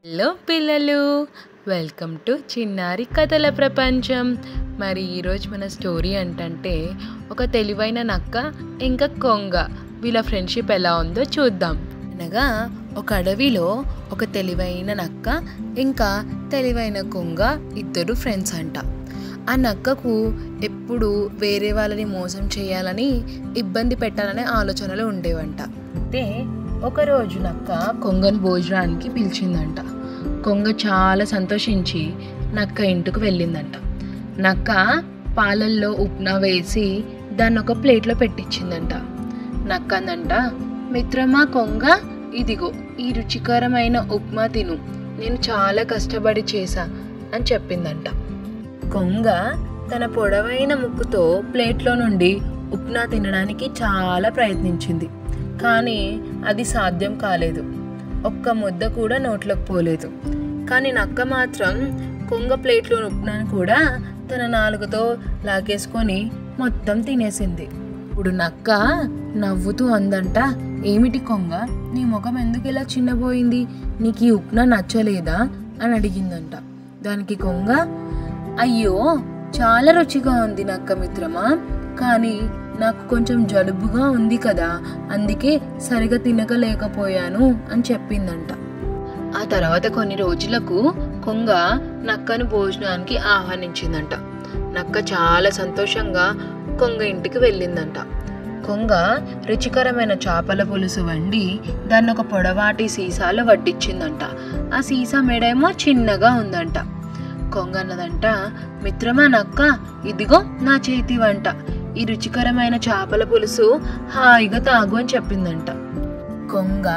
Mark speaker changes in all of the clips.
Speaker 1: Hello పిల్లలు, welcome to చిన్నారి కథల ప్రపంచం. మరి ఈరోజు మన స్టోరీ ఏంటంటే ఒక తెలివైన నక్క ఇంకా కొంగ వీళ్ళ ఫ్రెండ్షిప్ ఎలా ఉందో చూద్దాం. అనగా ఒక అడవిలో ఒక తెలివైన నక్క ఇంకా తెలివైన కొంగ ఇద్దరు ఫ్రెండ్స్ అంట. ఆ నక్కకు ఎప్పుడు వేరే వాళ్ళని మోసం చేయాలని ఇబ్బంది పెట్టాలనే ఆలోచనలు ఉండేవంట. అయితే ఒకరోజు నక్క కొంగను భోజనానికి పిలిచిందంట. కొంగ చాలా సంతోషించి నక్క ఇంటికి వెళ్ళిందంట. నక్క పాలల్లో ఉప్మా వేసి దాన్ని ఒక ప్లేట్లో పెట్టించిందంట. నక్క అందంట, మిత్రమా కొంగ, ఇదిగో ఈ రుచికరమైన ఉప్మా తిను, నేను చాలా కష్టపడి చేశా అని చెప్పిందంట. కొంగ తన పొడవైన ముక్కుతో ప్లేట్లో నుండి ఉప్మా తినడానికి చాలా ప్రయత్నించింది, కానీ అది సాధ్యం కాలేదు. ఒక్క ముద్ద కూడా నోట్లోకి పోలేదు. కానీ నక్క మాత్రం కొంగ ప్లేట్లో ఉప్మాను కూడా తన నాలుగుతో లాగేసుకొని మొత్తం తినేసింది. ఇప్పుడు నక్క నవ్వుతూ అందంట, ఏమిటి కొంగ, నీ ముఖం ఎందుకు ఇలా చిన్నపోయింది, నీకు ఈ ఉప్మా నచ్చలేదా అని అడిగిందంట. దానికి కొంగ, అయ్యో చాలా రుచిగా ఉంది నక్క మిత్రమా, కానీ నాకు కొంచెం జలుబుగా ఉంది కదా, అందుకే సరిగా తినకలేకపోయాను అని చెప్పిందంట. ఆ తర్వాత కొన్ని రోజులకు కొంగ నక్కను భోజనానికి ఆహ్వానించిందంట. నక్క చాలా సంతోషంగా కొంగ ఇంటికి వెళ్ళిందంట. కొంగ రుచికరమైన చేపల పులుసు వండి దాన్ని ఒక పొడవాటి సీసాలో వడ్డించిందంట. ఆ సీసా మెడేమో చిన్నగా ఉందంట. కొంగ అన్నదంట, మిత్రమా నక్క, ఇదిగో నా చేతి వంట, ఈ రుచికరమైన చేపల పులుసు హాయిగా తాగు అని చెప్పిందంట. కొంగ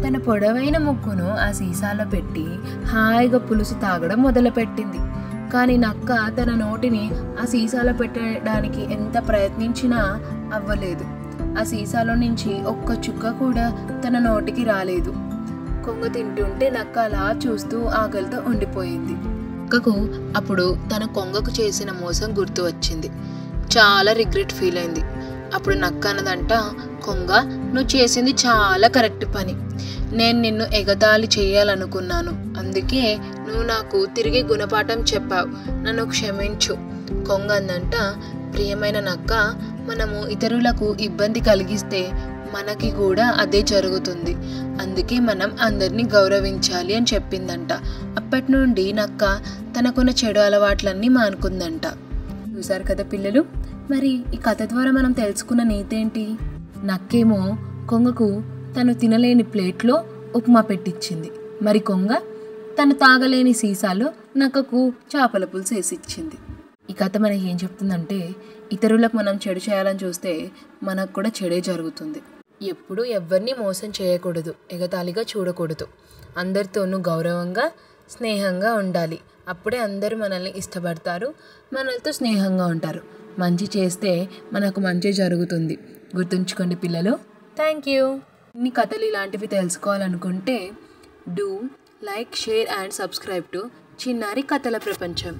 Speaker 1: తన పొడవైన ముక్కును ఆ సీసాలో పెట్టి హాయిగా పులుసు తాగడం మొదలుపెట్టింది. కానీ నక్క తన నోటిని ఆ సీసాలో పెట్టడానికి ఎంత ప్రయత్నించినా అవ్వలేదు. ఆ సీసాలో నుంచి ఒక్క చుక్క కూడా తన నోటికి రాలేదు. కొంగ తింటుంటే నక్క అలా చూస్తూ ఆకలితో ఉండిపోయింది. నక్కకు అప్పుడు తన కొంగకు చేసిన మోసం గుర్తు వచ్చింది. చాలా రిగ్రెట్ ఫీల్ అయింది. అప్పుడు నక్క అన్నదంట, కొంగ, నువ్వు చేసింది చాలా కరెక్ట్ పని, నేను నిన్ను ఎగతాళి చేయాలనుకున్నాను, అందుకే నువ్వు నాకు తిరిగి గుణపాఠం చెప్పావు, నన్ను క్షమించు. కొంగ అందంట, ప్రియమైన నక్క, మనము ఇతరులకు ఇబ్బంది కలిగిస్తే మనకి కూడా అదే జరుగుతుంది, అందుకే మనం అందరినీ గౌరవించాలి అని చెప్పిందంట. అప్పటి నుండి నక్క తనకున్న చెడు అలవాట్లన్నీ మానుకుందంట. చూసారు కదా పిల్లలు, మరి ఈ కథ ద్వారా మనం తెలుసుకున్న నీతి ఏంటి? నక్కేమో కొంగకు తను తినలేని ప్లేట్లో ఉప్మా పెట్టించింది, మరి కొంగ తను తాగలేని సీసాలో నక్కకు చేపల పులుసు వేసిచ్చింది. ఈ కథ మనకి ఏం చెప్తుందంటే, ఇతరులకు మనం చెడు చేయాలని చూస్తే మనకు కూడా చెడే జరుగుతుంది. ఎప్పుడూ ఎవరిని మోసం చేయకూడదు, ఎగతాళిగా చూడకూడదు, అందరితోనూ గౌరవంగా స్నేహంగా ఉండాలి. అప్పుడే అందరూ మనల్ని ఇష్టపడతారు, మనలతో స్నేహంగా ఉంటారు. మంచి చేస్తే మనకు మంచి జరుగుతుంది. గుర్తుంచుకోండి పిల్లలు. Thank you. ఇన్ని కథలు ఇలాంటివి తెలుసుకోవాలనుకుంటే do like, share and subscribe to చిన్నారి కథల ప్రపంచం.